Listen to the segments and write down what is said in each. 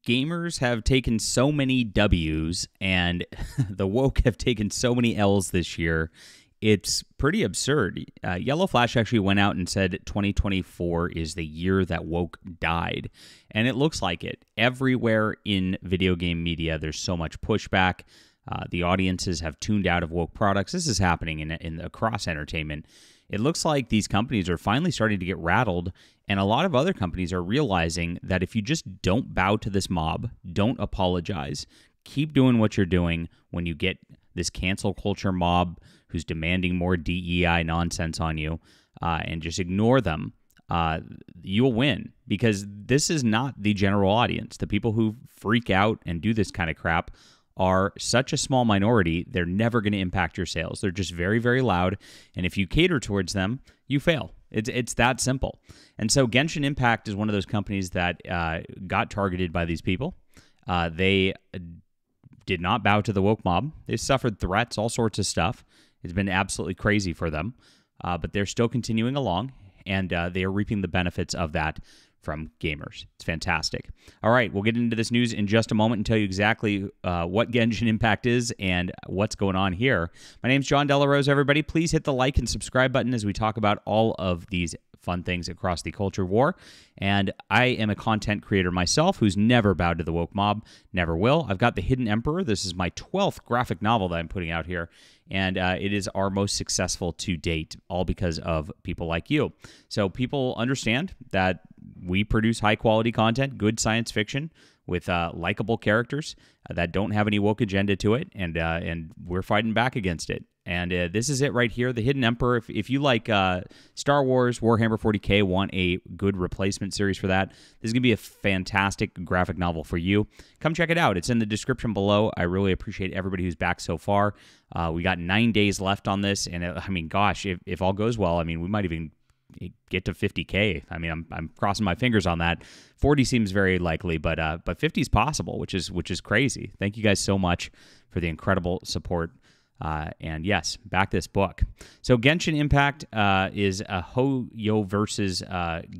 gamers have taken so many W's and the woke have taken so many L's this year. It's pretty absurd. Yellow Flash actually went out and said 2024 is the year that woke died. And it looks like it. Everywhere in video game media, there's so much pushback. The audiences have tuned out of woke products. This is happening in across entertainment. It looks like these companies are finally starting to get rattled, and a lot of other companies are realizing that if you just don't bow to this mob, don't apologize, keep doing what you're doing when you get this cancel culture mob who's demanding more DEI nonsense on you, and just ignore them, you'll win. Because this is not the general audience. The people who freak out and do this kind of crap are such a small minority, they're never going to impact your sales. They're just very, very loud, and if you cater towards them, you fail. It's that simple. And so Genshin Impact is one of those companies that got targeted by these people. They did not bow to the woke mob. They suffered threats, all sorts of stuff. It's been absolutely crazy for them, but they're still continuing along, and they are reaping the benefits of that from gamers. It's fantastic. All right, we'll get into this news in just a moment and tell you exactly what Genshin Impact is and what's going on here. My name's John Delarose, everybody. Please hit the like and subscribe button as we talk about all of these fun things across the culture war. And I am a content creator myself who's never bowed to the woke mob, never will. I've got The Hidden Emperor. This is my 12th graphic novel that I'm putting out here, and it is our most successful to date, all because of people like you. So people understand that we produce high-quality content, good science fiction, with likable characters that don't have any woke agenda to it, and we're fighting back against it. And this is it right here, The Hidden Emperor. If you like Star Wars, Warhammer 40K, want a good replacement series for that, this is going to be a fantastic graphic novel for you. Come check it out. It's in the description below. I really appreciate everybody who's back so far. We got 9 days left on this, and I mean, gosh, if all goes well, I mean, we might even get to 50K. I mean, I'm crossing my fingers on that. 40 seems very likely, but 50 is possible, which is crazy. Thank you guys so much for the incredible support. And yes, back this book. So Genshin Impact is a Hoyo versus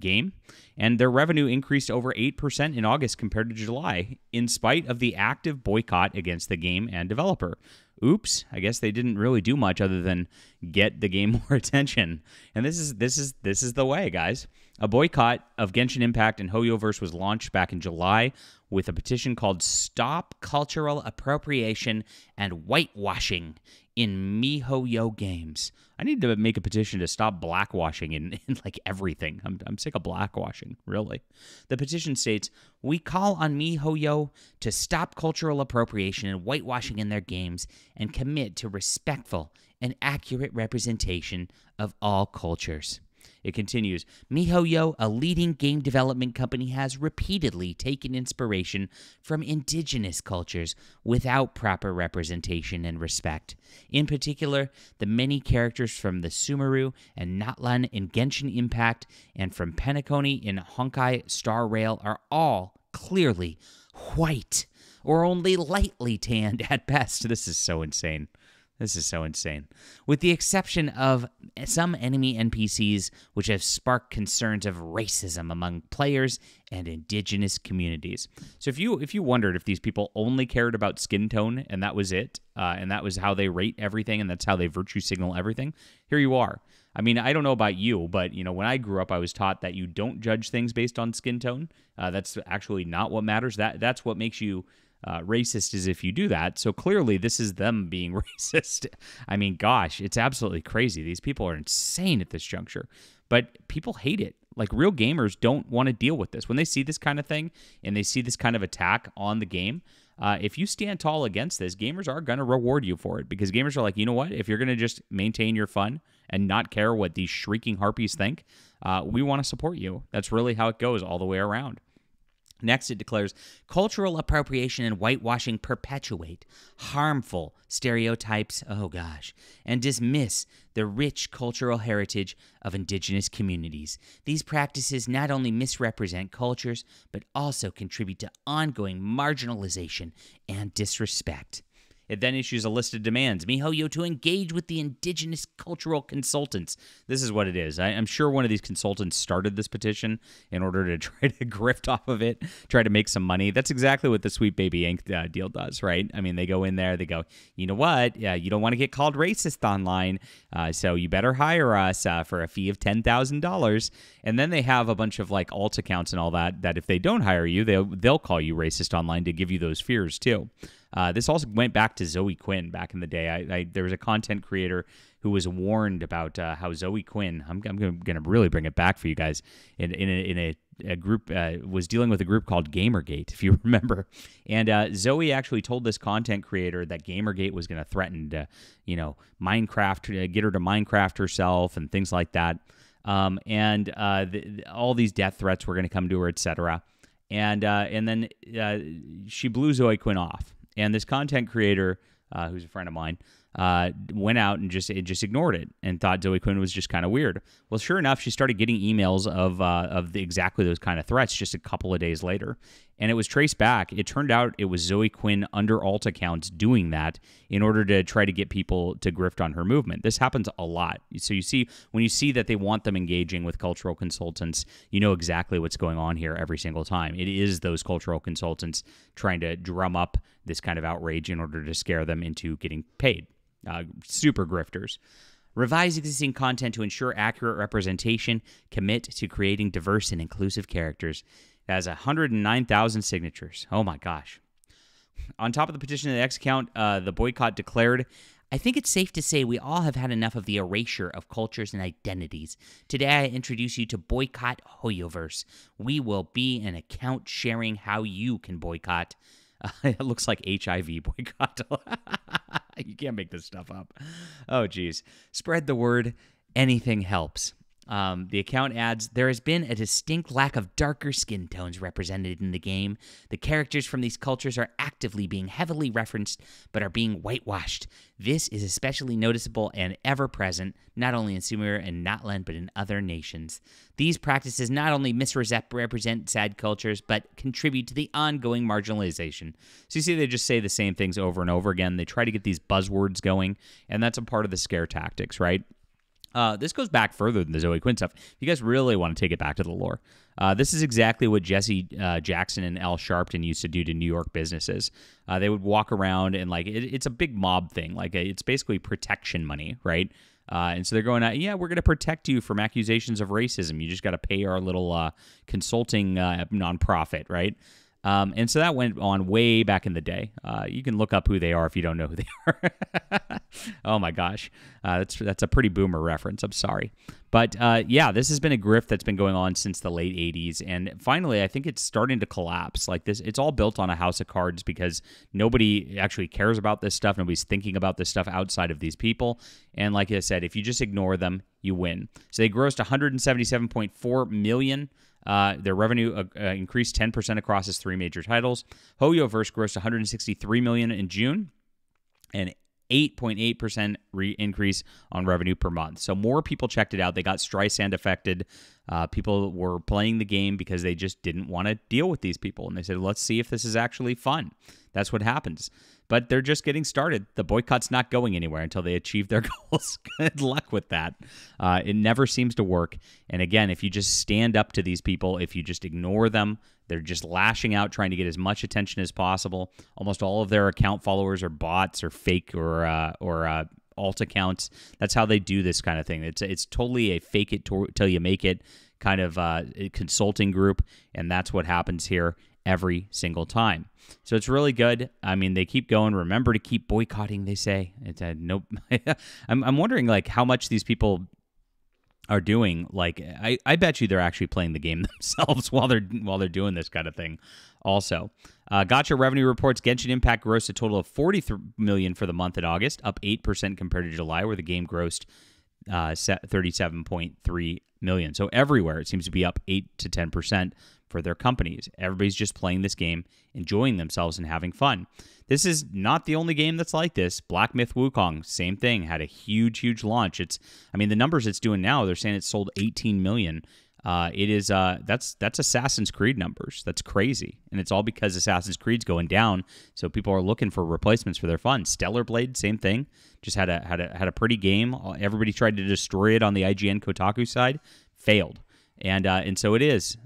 game, and their revenue increased over 8% in August compared to July, in spite of the active boycott against the game and developer. Oops, I guess they didn't really do much other than get the game more attention. And this is the way, guys. A boycott of Genshin Impact and Hoyoverse was launched back in July with a petition called Stop Cultural Appropriation and Whitewashing in MiHoYo Games. I need to make a petition to stop blackwashing in like everything. I'm sick of blackwashing, really. The petition states, "We call on MiHoYo to stop cultural appropriation and whitewashing in their games and commit to respectful and accurate representation of all cultures." It continues, MiHoYo, a leading game development company, has repeatedly taken inspiration from indigenous cultures without proper representation and respect. In particular, the many characters from the Sumeru and Natlan in Genshin Impact and from Penacony in Honkai Star Rail are all clearly white or only lightly tanned at best. This is so insane. This is so insane. With the exception of some enemy NPCs, which have sparked concerns of racism among players and indigenous communities. So if you wondered if these people only cared about skin tone and that was it, and that was how they rate everything and that's how they virtue signal everything, here you are. I mean, I don't know about you, but when I grew up, I was taught that you don't judge things based on skin tone. That's actually not what matters. That's what makes you racist, is if you do that. So clearly this is them being racist. I mean, gosh, it's absolutely crazy. These people are insane at this juncture, but people hate it. Like, real gamers don't want to deal with this. When they see this kind of thing and they see this kind of attack on the game, if you stand tall against this, gamers are going to reward you for it, because gamers are like, you know what? If you're going to just maintain your fun and not care what these shrieking harpies think, we want to support you. That's really how it goes all the way around. Next, it declares, cultural appropriation and whitewashing perpetuate harmful stereotypes, and dismiss the rich cultural heritage of indigenous communities. These practices not only misrepresent cultures, but also contribute to ongoing marginalization and disrespect. It then issues a list of demands. MiHoYo to engage with the indigenous cultural consultants. This is what it is. I'm sure one of these consultants started this petition in order to try to grift off of it, try to make some money. That's exactly what the Sweet Baby Inc. Deal does, right? I mean, they go in there, they go, you know what? You don't want to get called racist online, so you better hire us for a fee of $10,000. And then they have a bunch of like alt accounts and all that if they don't hire you, they'll call you racist online to give you those fears too. This also went back to Zoe Quinn back in the day. There was a content creator who was warned about how Zoe Quinn, I'm going to really bring it back for you guys, in a group, was dealing with a group called Gamergate, if you remember. And Zoe actually told this content creator that Gamergate was going to threaten to, Minecraft, get her to Minecraft herself and things like that. All these death threats were going to come to her, etc. And then she blew Zoe Quinn off. And this content creator, who's a friend of mine, went out and just ignored it and thought Zoe Quinn was just kind of weird. Well, sure enough, she started getting emails of exactly those kind of threats just a couple of days later. And it was traced back. It turned out it was Zoe Quinn under alt accounts doing that in order to try to get people to grift on her movement. This happens a lot. So when you see that they want them engaging with cultural consultants, you know exactly what's going on here every single time. It is those cultural consultants trying to drum up this kind of outrage in order to scare them into getting paid. Super grifters. Revise existing content to ensure accurate representation. Commit to creating diverse and inclusive characters. It has 109,000 signatures. Oh my gosh. On top of the petition of the X account, the boycott declared, I think it's safe to say we all have had enough of the erasure of cultures and identities. Today I introduce you to Boycott Hoyoverse. We will be an account sharing how you can boycott. It looks like HIV boycott. You can't make this stuff up. Oh, geez. Spread the word. Anything helps. The account adds, there has been a distinct lack of darker skin tones represented in the game. The characters from these cultures are actively being heavily referenced, but are being whitewashed. This is especially noticeable and ever-present, not only in Sumer and Natlan, but in other nations. These practices not only misrepresent sad cultures, but contribute to the ongoing marginalization. So you see, they just say the same things over and over again. They try to get these buzzwords going, and that's a part of the scare tactics, right? This goes back further than the Zoe Quinn stuff. If you guys really want to take it back to the lore, this is exactly what Jesse Jackson and Al Sharpton used to do to New York businesses. They would walk around and it's a big mob thing. It's basically protection money, right? And so they're going, yeah, we're going to protect you from accusations of racism. You just got to pay our little consulting nonprofit, right? And so that went on way back in the day. You can look up who they are if you don't know who they are. Oh my gosh, that's a pretty boomer reference. I'm sorry, but yeah, this has been a grift that's been going on since the late '80s, and finally, I think it's starting to collapse. Like this, it's all built on a house of cards because nobody actually cares about this stuff. Nobody's thinking about this stuff outside of these people. And like I said, if you just ignore them, you win. So they grossed $177.4 million. Their revenue increased 10% across its three major titles. Hoyoverse grossed $163 million in June, and 8.8% increase on revenue per month. So more people checked it out. They got Streisand affected. People were playing the game because they just didn't want to deal with these people. And they said, let's see if this is actually fun. That's what happens. But they're just getting started. The boycott's not going anywhere until they achieve their goals. Good luck with that. It never seems to work. And again, if you just stand up to these people, if you just ignore them, they're just lashing out, trying to get as much attention as possible. Almost all of their account followers are bots or fake or alt accounts. That's how they do this kind of thing. It's totally a fake it till you make it kind of consulting group, and that's what happens here every single time. So it's really good. I mean, they keep going. Remember to keep boycotting, they say. It's nope. I'm wondering how much these people are doing. I bet you they're actually playing the game themselves while they're doing this kind of thing. Also, Gacha revenue reports Genshin Impact grossed a total of $43 million for the month in August, up 8% compared to July, where the game grossed $37.3 million. So everywhere it seems to be up 8 to 10% for their companies. Everybody's just playing this game, enjoying themselves, and having fun. This is not the only game that's like this. Black Myth Wukong, same thing, had a huge launch. The numbers it's doing now, they're saying it sold 18 million It is that's Assassin's Creed numbers. That's crazy, and it's all because Assassin's Creed's going down. So people are looking for replacements for their fun. Stellar Blade, same thing. Just had a pretty game. Everybody tried to destroy it on the IGN Kotaku side, failed, and so it is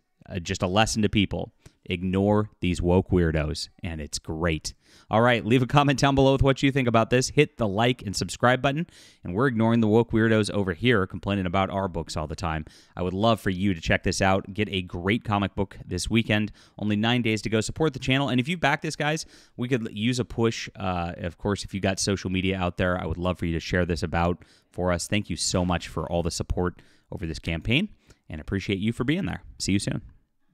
just a lesson to people. Ignore these woke weirdos, and it's great. All right, leave a comment down below with what you think about this. Hit the like and subscribe button, and we're ignoring the woke weirdos over here complaining about our books all the time. I would love for you to check this out. Get a great comic book this weekend. Only 9 days to go. Support the channel, and if you back this, guys, we could use a push. Of course, if you got social media out there, I would love for you to share this about for us. Thank you so much for all the support over this campaign, and appreciate you for being there. See you soon.